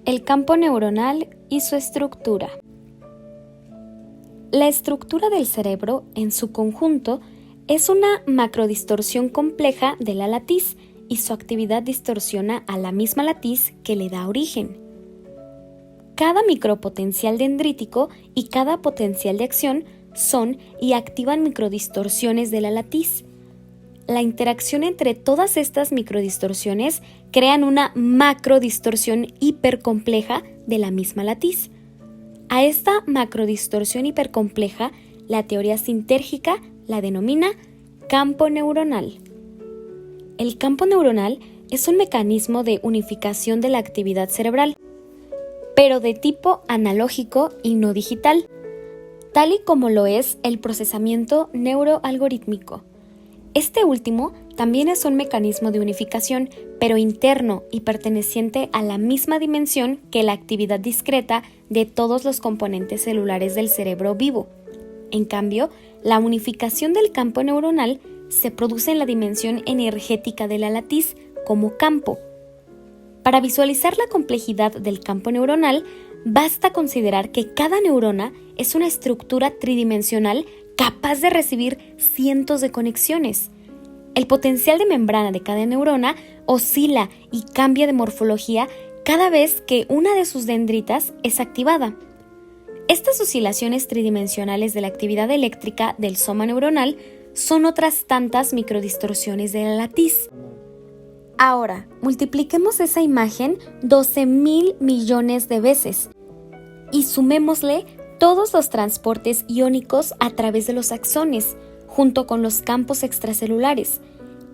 El campo neuronal y su estructura. La estructura del cerebro, en su conjunto, es una macrodistorsión compleja de la latiz y su actividad distorsiona a la misma latiz que le da origen. Cada micropotencial dendrítico y cada potencial de acción son y activan microdistorsiones de la latiz. La interacción entre todas estas microdistorsiones crean una macrodistorsión hipercompleja de la misma latiz. A esta macrodistorsión hipercompleja, la teoría sintérgica la denomina campo neuronal. El campo neuronal es un mecanismo de unificación de la actividad cerebral, pero de tipo analógico y no digital, tal y como lo es el procesamiento neuroalgorítmico. Este último también es un mecanismo de unificación, pero interno y perteneciente a la misma dimensión que la actividad discreta de todos los componentes celulares del cerebro vivo. En cambio, la unificación del campo neuronal se produce en la dimensión energética de la latiz como campo. Para visualizar la complejidad del campo neuronal, basta considerar que cada neurona es una estructura tridimensional capaz de recibir cientos de conexiones. El potencial de membrana de cada neurona oscila y cambia de morfología cada vez que una de sus dendritas es activada. Estas oscilaciones tridimensionales de la actividad eléctrica del soma neuronal son otras tantas microdistorsiones de la latiz. Ahora, multipliquemos esa imagen 12,000 millones de veces y sumémosle todos los transportes iónicos a través de los axones, junto con los campos extracelulares.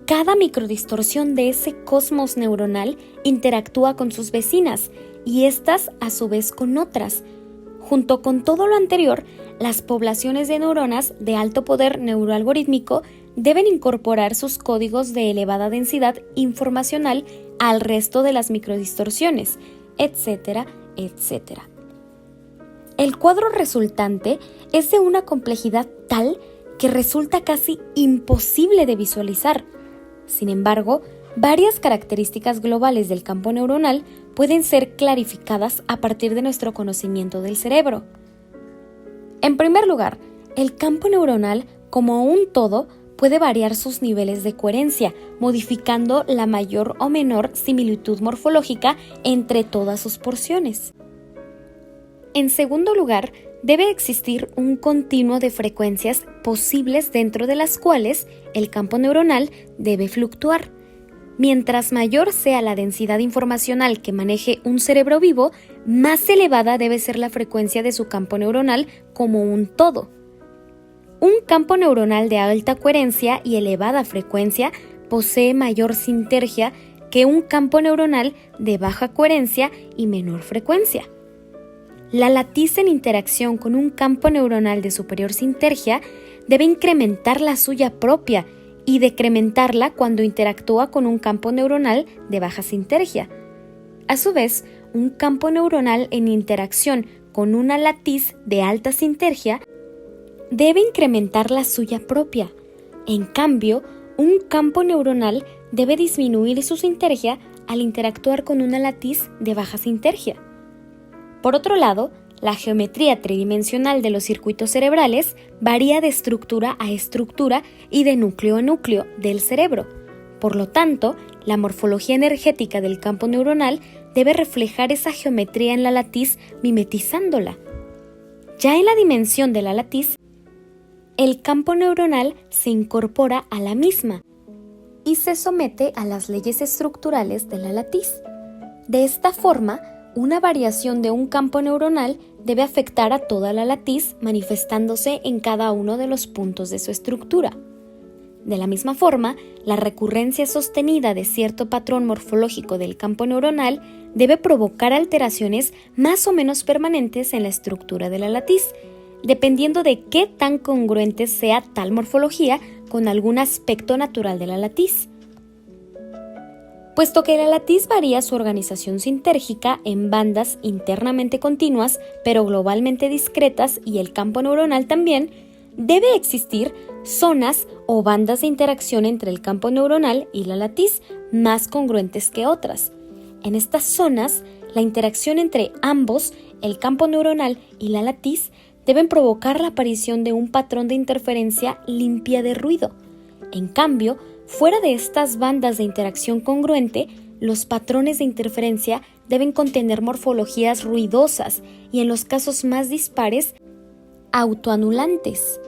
Cada microdistorsión de ese cosmos neuronal interactúa con sus vecinas y éstas a su vez con otras. Junto con todo lo anterior, las poblaciones de neuronas de alto poder neuroalgorítmico deben incorporar sus códigos de elevada densidad informacional al resto de las microdistorsiones, etcétera, etcétera. El cuadro resultante es de una complejidad tal que resulta casi imposible de visualizar. Sin embargo, varias características globales del campo neuronal pueden ser clarificadas a partir de nuestro conocimiento del cerebro. En primer lugar, el campo neuronal como un todo puede variar sus niveles de coherencia, modificando la mayor o menor similitud morfológica entre todas sus porciones. En segundo lugar, debe existir un continuo de frecuencias posibles dentro de las cuales el campo neuronal debe fluctuar. Mientras mayor sea la densidad informacional que maneje un cerebro vivo, más elevada debe ser la frecuencia de su campo neuronal como un todo. Un campo neuronal de alta coherencia y elevada frecuencia posee mayor sintergia que un campo neuronal de baja coherencia y menor frecuencia. La latiz en interacción con un campo neuronal de superior sintergia debe incrementar la suya propia y decrementarla cuando interactúa con un campo neuronal de baja sintergia. A su vez, un campo neuronal en interacción con una latiz de alta sintergia debe incrementar la suya propia. En cambio, un campo neuronal debe disminuir su sintergia al interactuar con una latiz de baja sintergia. Por otro lado, la geometría tridimensional de los circuitos cerebrales varía de estructura a estructura y de núcleo a núcleo del cerebro. Por lo tanto, la morfología energética del campo neuronal debe reflejar esa geometría en la latiz mimetizándola. Ya en la dimensión de la latiz, el campo neuronal se incorpora a la misma y se somete a las leyes estructurales de la latiz. De esta forma, una variación de un campo neuronal debe afectar a toda la latiz manifestándose en cada uno de los puntos de su estructura. De la misma forma, la recurrencia sostenida de cierto patrón morfológico del campo neuronal debe provocar alteraciones más o menos permanentes en la estructura de la latiz, dependiendo de qué tan congruente sea tal morfología con algún aspecto natural de la latiz. Puesto que la latiz varía su organización sintérgica en bandas internamente continuas, pero globalmente discretas, y el campo neuronal también, debe existir zonas o bandas de interacción entre el campo neuronal y la latiz más congruentes que otras. En estas zonas, la interacción entre ambos, el campo neuronal y la latiz, deben provocar la aparición de un patrón de interferencia limpia de ruido. En cambio, fuera de estas bandas de interacción congruente, los patrones de interferencia deben contener morfologías ruidosas y, en los casos más dispares, autoanulantes.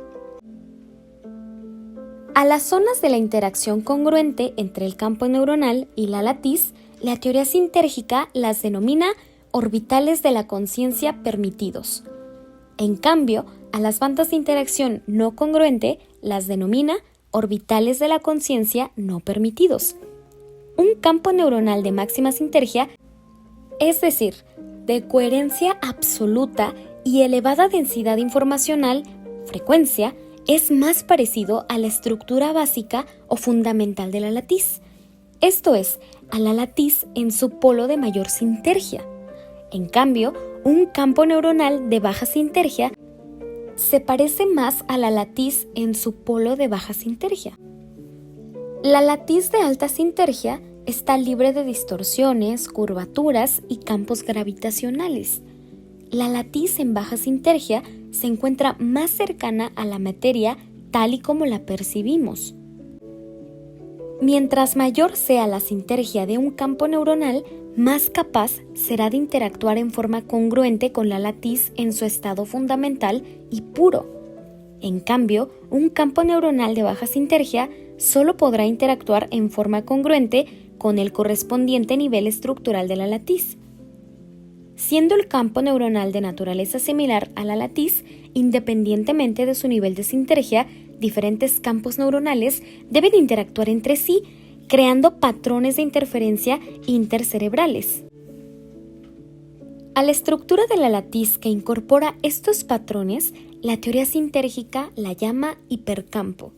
A las zonas de la interacción congruente entre el campo neuronal y la latiz, la teoría sintérgica las denomina orbitales de la conciencia permitidos. En cambio, a las bandas de interacción no congruente las denomina orbitales de la conciencia no permitidos. Un campo neuronal de máxima sintergia, es decir, de coherencia absoluta y elevada densidad informacional, frecuencia, es más parecido a la estructura básica o fundamental de la latiz, esto es, a la latiz en su polo de mayor sintergia. En cambio, un campo neuronal de baja sintergia se parece más a la latiz en su polo de baja sintergia. La latiz de alta sintergia está libre de distorsiones, curvaturas y campos gravitacionales. La latiz en baja sintergia se encuentra más cercana a la materia tal y como la percibimos. Mientras mayor sea la sintergia de un campo neuronal, más capaz será de interactuar en forma congruente con la latiz en su estado fundamental y puro. En cambio, un campo neuronal de baja sintergia solo podrá interactuar en forma congruente con el correspondiente nivel estructural de la latiz. Siendo el campo neuronal de naturaleza similar a la latiz, independientemente de su nivel de sintergia, diferentes campos neuronales deben interactuar entre sí, creando patrones de interferencia intercerebrales. A la estructura de la latiz que incorpora estos patrones, la teoría sintérgica la llama hipercampo.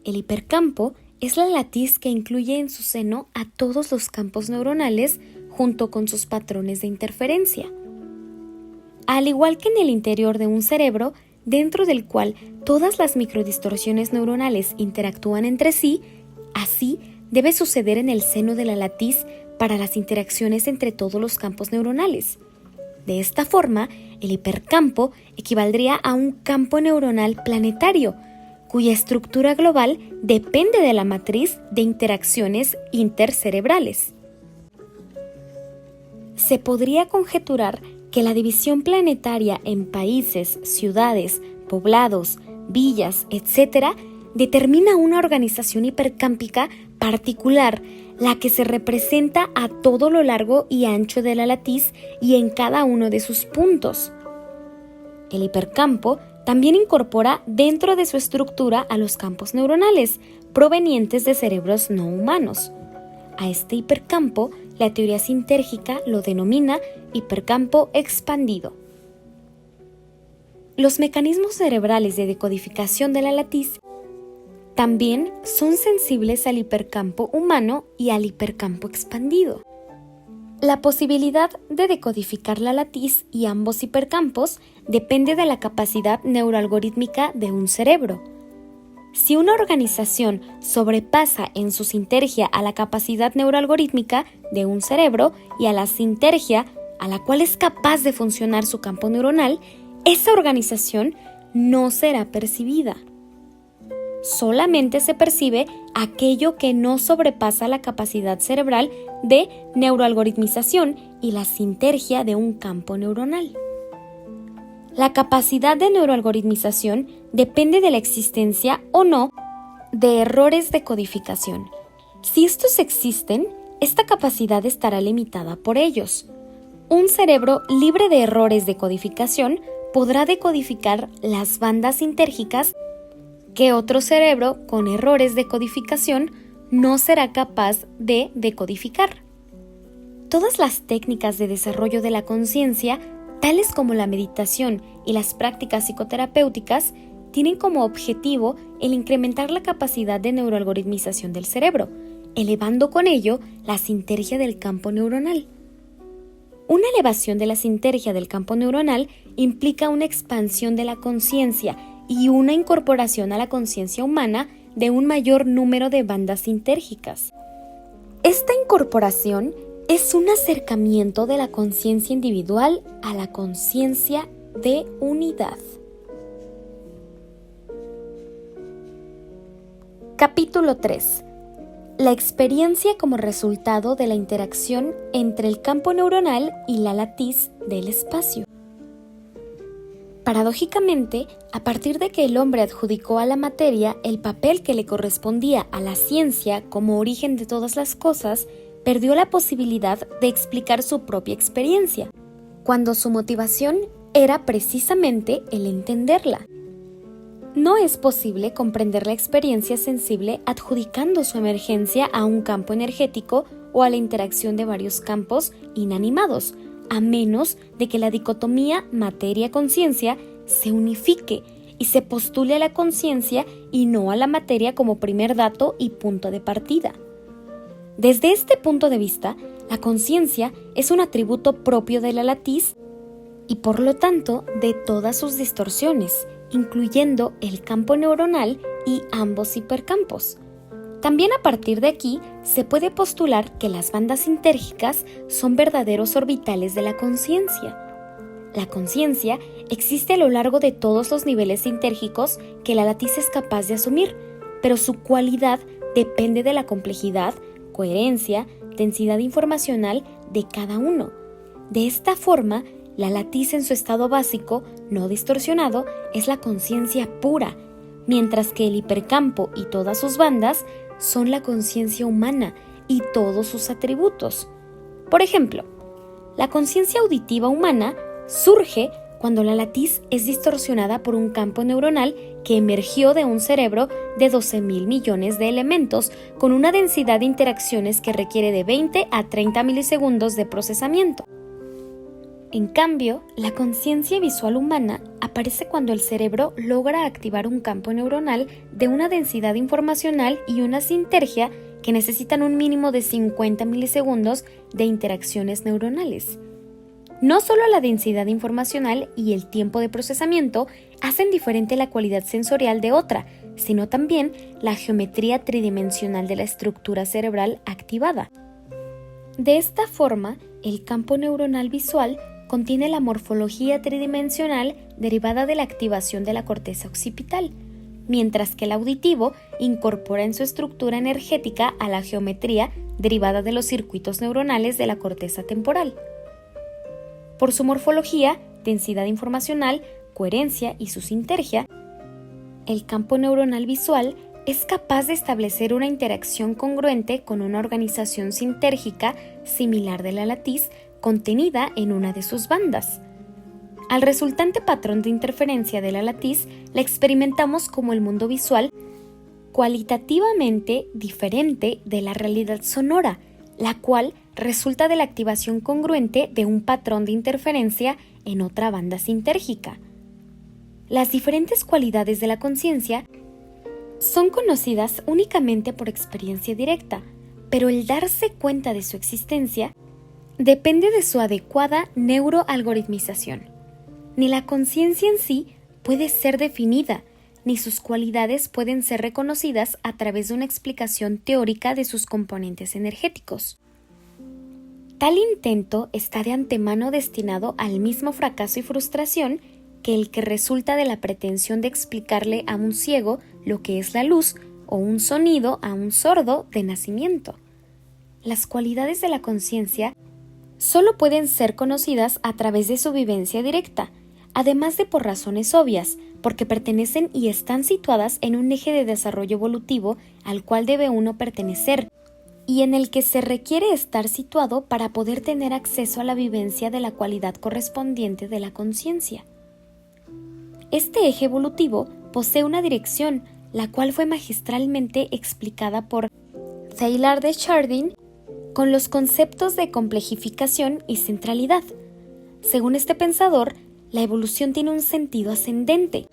El hipercampo es la latiz que incluye en su seno a todos los campos neuronales junto con sus patrones de interferencia. Al igual que en el interior de un cerebro, dentro del cual todas las microdistorsiones neuronales interactúan entre sí, así debe suceder en el seno de la latiz para las interacciones entre todos los campos neuronales. De esta forma, el hipercampo equivaldría a un campo neuronal planetario, cuya estructura global depende de la matriz de interacciones intercerebrales. Se podría conjeturar que la división planetaria en países, ciudades, poblados, villas, etc., determina una organización hipercámpica particular, la que se representa a todo lo largo y ancho de la latiz y en cada uno de sus puntos. El hipercampo también incorpora dentro de su estructura a los campos neuronales provenientes de cerebros no humanos. A este hipercampo, la teoría sintérgica lo denomina hipercampo expandido. Los mecanismos cerebrales de decodificación de la latiz también son sensibles al hipercampo humano y al hipercampo expandido. La posibilidad de decodificar la latiz y ambos hipercampos depende de la capacidad neuroalgorítmica de un cerebro. Si una organización sobrepasa en su sintergia a la capacidad neuroalgorítmica de un cerebro y a la sintergia a la cual es capaz de funcionar su campo neuronal, esa organización no será percibida. Solamente se percibe aquello que no sobrepasa la capacidad cerebral de neuroalgoritmización y la sintergia de un campo neuronal. La capacidad de neuroalgoritmización depende de la existencia o no de errores de codificación. Si estos existen, esta capacidad estará limitada por ellos. Un cerebro libre de errores de codificación podrá decodificar las bandas sintérgicas que otro cerebro con errores de codificación no será capaz de decodificar. Todas las técnicas de desarrollo de la conciencia, tales como la meditación y las prácticas psicoterapéuticas, tienen como objetivo el incrementar la capacidad de neuroalgoritmización del cerebro, elevando con ello la sintergia del campo neuronal. Una elevación de la sintergia del campo neuronal implica una expansión de la conciencia y una incorporación a la conciencia humana de un mayor número de bandas sintérgicas. Esta incorporación es un acercamiento de la conciencia individual a la conciencia de unidad. Capítulo 3. La experiencia como resultado de la interacción entre el campo neuronal y la latiz del espacio. Paradójicamente, a partir de que el hombre adjudicó a la materia el papel que le correspondía a la ciencia como origen de todas las cosas, perdió la posibilidad de explicar su propia experiencia, cuando su motivación era precisamente el entenderla. No es posible comprender la experiencia sensible adjudicando su emergencia a un campo energético o a la interacción de varios campos inanimados, a menos de que la dicotomía materia-conciencia se unifique y se postule a la conciencia y no a la materia como primer dato y punto de partida. Desde este punto de vista, la conciencia es un atributo propio de la latiz y por lo tanto de todas sus distorsiones, incluyendo el campo neuronal y ambos hipercampos. También a partir de aquí se puede postular que las bandas sintérgicas son verdaderos orbitales de la conciencia. La conciencia existe a lo largo de todos los niveles sintérgicos que la latiz es capaz de asumir, pero su cualidad depende de la complejidad, coherencia, densidad informacional de cada uno. De esta forma, la latiz en su estado básico, no distorsionado, es la conciencia pura, mientras que el hipercampo y todas sus bandas son la conciencia humana y todos sus atributos. Por ejemplo, la conciencia auditiva humana surge cuando la latiz es distorsionada por un campo neuronal que emergió de un cerebro de 12.000 millones de elementos con una densidad de interacciones que requiere de 20 a 30 milisegundos de procesamiento. En cambio, la conciencia visual humana aparece cuando el cerebro logra activar un campo neuronal de una densidad informacional y una sintergia que necesitan un mínimo de 50 milisegundos de interacciones neuronales. No solo la densidad informacional y el tiempo de procesamiento hacen diferente la cualidad sensorial de otra, sino también la geometría tridimensional de la estructura cerebral activada. De esta forma, el campo neuronal visual contiene la morfología tridimensional derivada de la activación de la corteza occipital, mientras que el auditivo incorpora en su estructura energética a la geometría derivada de los circuitos neuronales de la corteza temporal. Por su morfología, densidad informacional, coherencia y su sintergia, el campo neuronal visual es capaz de establecer una interacción congruente con una organización sintérgica similar de la latiz contenida en una de sus bandas. Al resultante patrón de interferencia de la latiz la experimentamos como el mundo visual cualitativamente diferente de la realidad sonora, la cual resulta de la activación congruente de un patrón de interferencia en otra banda sintérgica. Las diferentes cualidades de la conciencia son conocidas únicamente por experiencia directa, pero el darse cuenta de su existencia depende de su adecuada neuroalgoritmización. Ni la conciencia en sí puede ser definida, ni sus cualidades pueden ser reconocidas a través de una explicación teórica de sus componentes energéticos. Tal intento está de antemano destinado al mismo fracaso y frustración que el que resulta de la pretensión de explicarle a un ciego lo que es la luz o un sonido a un sordo de nacimiento. Las cualidades de la conciencia solo pueden ser conocidas a través de su vivencia directa, además de por razones obvias, porque pertenecen y están situadas en un eje de desarrollo evolutivo al cual debe uno pertenecer, y en el que se requiere estar situado para poder tener acceso a la vivencia de la cualidad correspondiente de la conciencia. Este eje evolutivo posee una dirección, la cual fue magistralmente explicada por Teilhard de Chardin con los conceptos de complejificación y centralidad. Según este pensador, la evolución tiene un sentido ascendente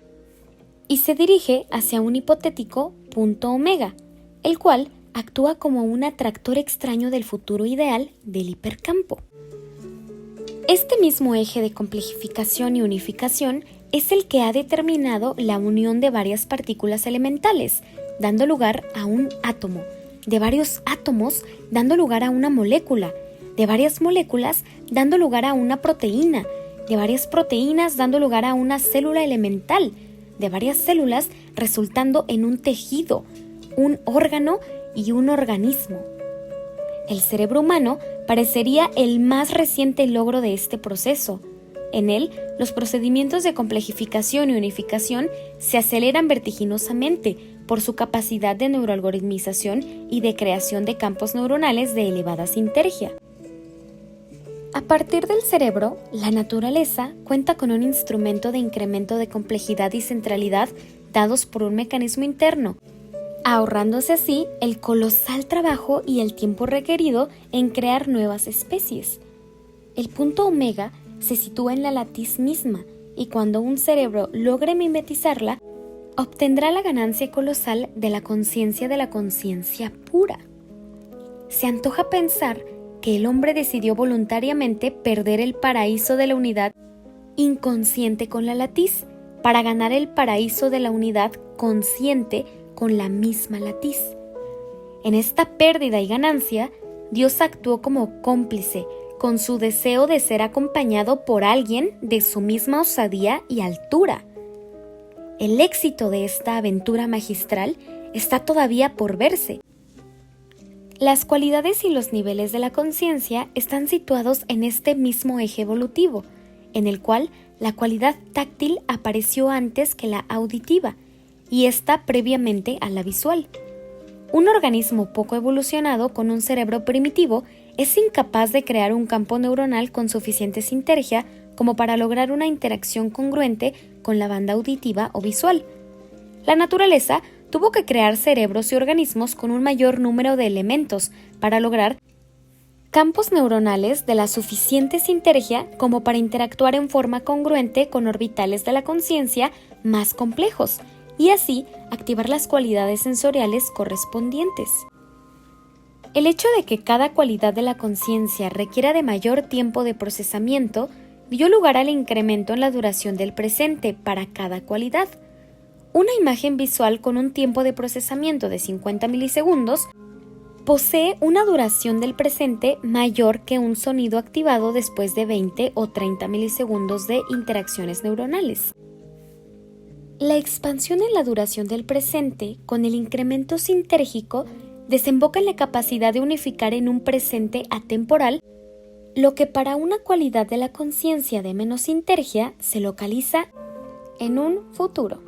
y se dirige hacia un hipotético punto omega, el cual actúa como un atractor extraño del futuro ideal del hipercampo. Este mismo eje de complejificación y unificación es el que ha determinado la unión de varias partículas elementales, dando lugar a un átomo, de varios átomos dando lugar a una molécula, de varias moléculas dando lugar a una proteína, de varias proteínas dando lugar a una célula elemental, de varias células resultando en un tejido, un órgano y un organismo. El cerebro humano parecería el más reciente logro de este proceso. En él, los procedimientos de complejificación y unificación se aceleran vertiginosamente por su capacidad de neuroalgoritmización y de creación de campos neuronales de elevada sinergia. A partir del cerebro, la naturaleza cuenta con un instrumento de incremento de complejidad y centralidad dados por un mecanismo interno, ahorrándose así el colosal trabajo y el tiempo requerido en crear nuevas especies. El punto omega se sitúa en la latiz misma y cuando un cerebro logre mimetizarla, obtendrá la ganancia colosal de la conciencia pura. Se antoja pensar que el hombre decidió voluntariamente perder el paraíso de la unidad inconsciente con la latiz para ganar el paraíso de la unidad consciente con la misma latiz. En esta pérdida y ganancia, Dios actuó como cómplice con su deseo de ser acompañado por alguien de su misma osadía y altura. El éxito de esta aventura magistral está todavía por verse. Las cualidades y los niveles de la conciencia están situados en este mismo eje evolutivo, en el cual la cualidad táctil apareció antes que la auditiva y está previamente a la visual. Un organismo poco evolucionado con un cerebro primitivo es incapaz de crear un campo neuronal con suficiente sinergia como para lograr una interacción congruente con la banda auditiva o visual. La naturaleza tuvo que crear cerebros y organismos con un mayor número de elementos para lograr campos neuronales de la suficiente sinergia como para interactuar en forma congruente con orbitales de la conciencia más complejos y así activar las cualidades sensoriales correspondientes. El hecho de que cada cualidad de la conciencia requiera de mayor tiempo de procesamiento dio lugar al incremento en la duración del presente para cada cualidad. Una imagen visual con un tiempo de procesamiento de 50 milisegundos posee una duración del presente mayor que un sonido activado después de 20 o 30 milisegundos de interacciones neuronales. La expansión en la duración del presente con el incremento sinérgico desemboca en la capacidad de unificar en un presente atemporal lo que para una cualidad de la conciencia de menos sinergia se localiza en un futuro.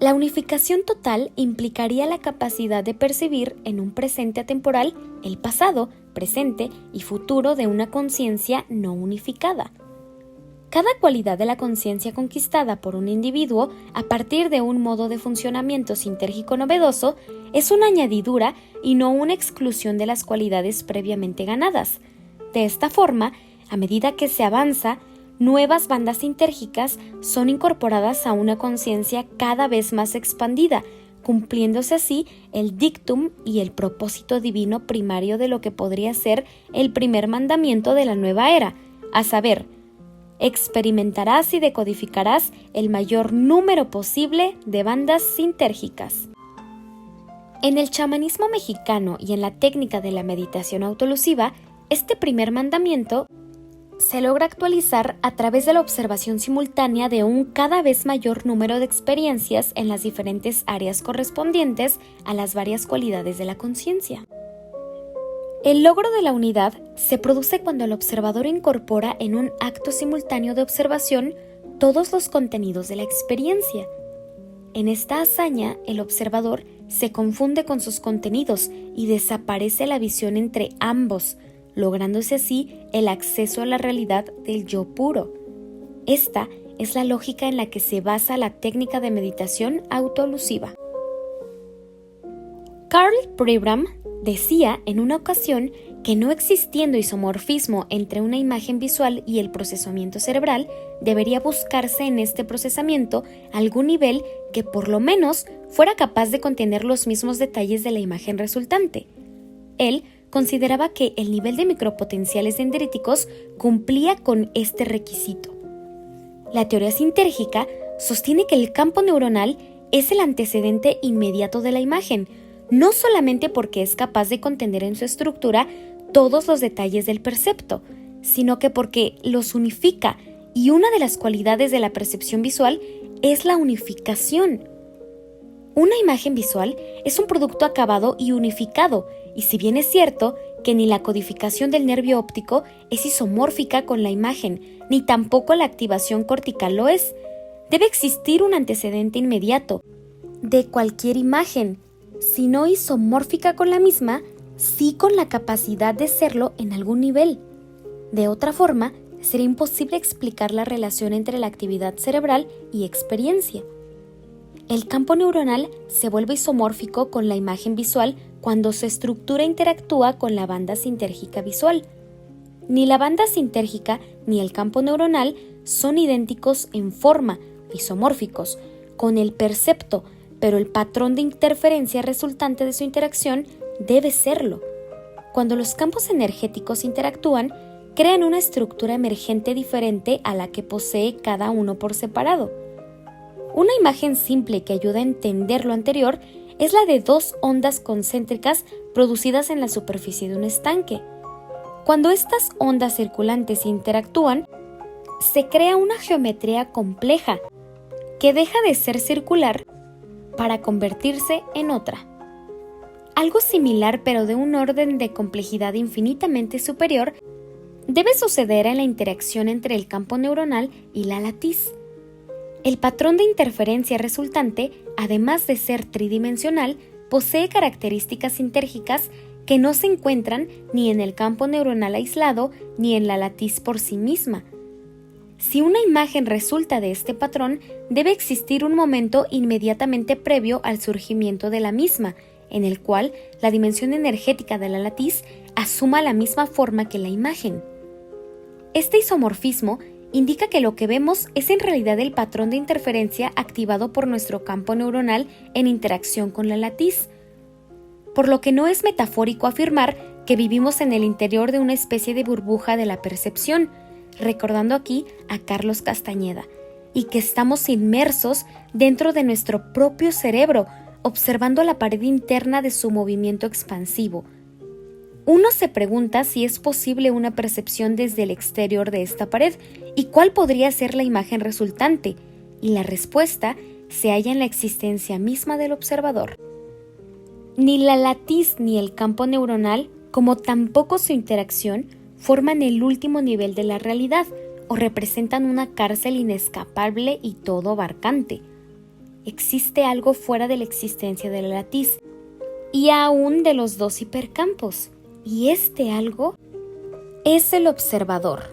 La unificación total implicaría la capacidad de percibir en un presente atemporal el pasado, presente y futuro de una conciencia no unificada. Cada cualidad de la conciencia conquistada por un individuo a partir de un modo de funcionamiento sinérgico novedoso es una añadidura y no una exclusión de las cualidades previamente ganadas. De esta forma, a medida que se avanza, nuevas bandas sinérgicas son incorporadas a una conciencia cada vez más expandida, cumpliéndose así el dictum y el propósito divino primario de lo que podría ser el primer mandamiento de la nueva era, a saber, experimentarás y decodificarás el mayor número posible de bandas sinérgicas. En el chamanismo mexicano y en la técnica de la meditación autoelusiva, este primer mandamiento se logra actualizar a través de la observación simultánea de un cada vez mayor número de experiencias en las diferentes áreas correspondientes a las varias cualidades de la conciencia. El logro de la unidad se produce cuando el observador incorpora en un acto simultáneo de observación todos los contenidos de la experiencia. En esta hazaña, el observador se confunde con sus contenidos y desaparece la visión entre ambos, lográndose así el acceso a la realidad del yo puro. Esta es la lógica en la que se basa la técnica de meditación autoelusiva. Carl Pribram decía en una ocasión que no existiendo isomorfismo entre una imagen visual y el procesamiento cerebral, debería buscarse en este procesamiento algún nivel que por lo menos fuera capaz de contener los mismos detalles de la imagen resultante. Él consideraba que el nivel de micropotenciales dendríticos cumplía con este requisito. La teoría sinérgica sostiene que el campo neuronal es el antecedente inmediato de la imagen, no solamente porque es capaz de contener en su estructura todos los detalles del percepto, sino que porque los unifica, y una de las cualidades de la percepción visual es la unificación. Una imagen visual es un producto acabado y unificado, y si bien es cierto que ni la codificación del nervio óptico es isomórfica con la imagen, ni tampoco la activación cortical lo es, debe existir un antecedente inmediato de cualquier imagen, si no isomórfica con la misma, sí con la capacidad de serlo en algún nivel. De otra forma, sería imposible explicar la relación entre la actividad cerebral y experiencia. El campo neuronal se vuelve isomórfico con la imagen visual cuando su estructura interactúa con la banda sintérgica visual. Ni la banda sintérgica ni el campo neuronal son idénticos en forma, isomórficos, con el percepto, pero el patrón de interferencia resultante de su interacción debe serlo. Cuando los campos energéticos interactúan, crean una estructura emergente diferente a la que posee cada uno por separado. Una imagen simple que ayuda a entender lo anterior es la de dos ondas concéntricas producidas en la superficie de un estanque. Cuando estas ondas circulantes interactúan, se crea una geometría compleja que deja de ser circular para convertirse en otra. Algo similar, pero de un orden de complejidad infinitamente superior, debe suceder en la interacción entre el campo neuronal y la latiz. El patrón de interferencia resultante, además de ser tridimensional, posee características sintérgicas que no se encuentran ni en el campo neuronal aislado ni en la latiz por sí misma. Si una imagen resulta de este patrón, debe existir un momento inmediatamente previo al surgimiento de la misma, en el cual la dimensión energética de la latiz asuma la misma forma que la imagen. Este isomorfismo indica que lo que vemos es en realidad el patrón de interferencia activado por nuestro campo neuronal en interacción con la latiz, por lo que no es metafórico afirmar que vivimos en el interior de una especie de burbuja de la percepción, recordando aquí a Carlos Castañeda, y que estamos inmersos dentro de nuestro propio cerebro, observando la pared interna de su movimiento expansivo. Uno se pregunta si es posible una percepción desde el exterior de esta pared y cuál podría ser la imagen resultante, y la respuesta se halla en la existencia misma del observador. Ni la latiz ni el campo neuronal, como tampoco su interacción, forman el último nivel de la realidad o representan una cárcel inescapable y todo abarcante. Existe algo fuera de la existencia de la latiz y aún de los dos hipercampos. Y este algo es el observador.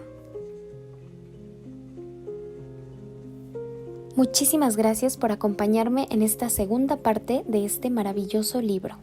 Muchísimas gracias por acompañarme en esta segunda parte de este maravilloso libro.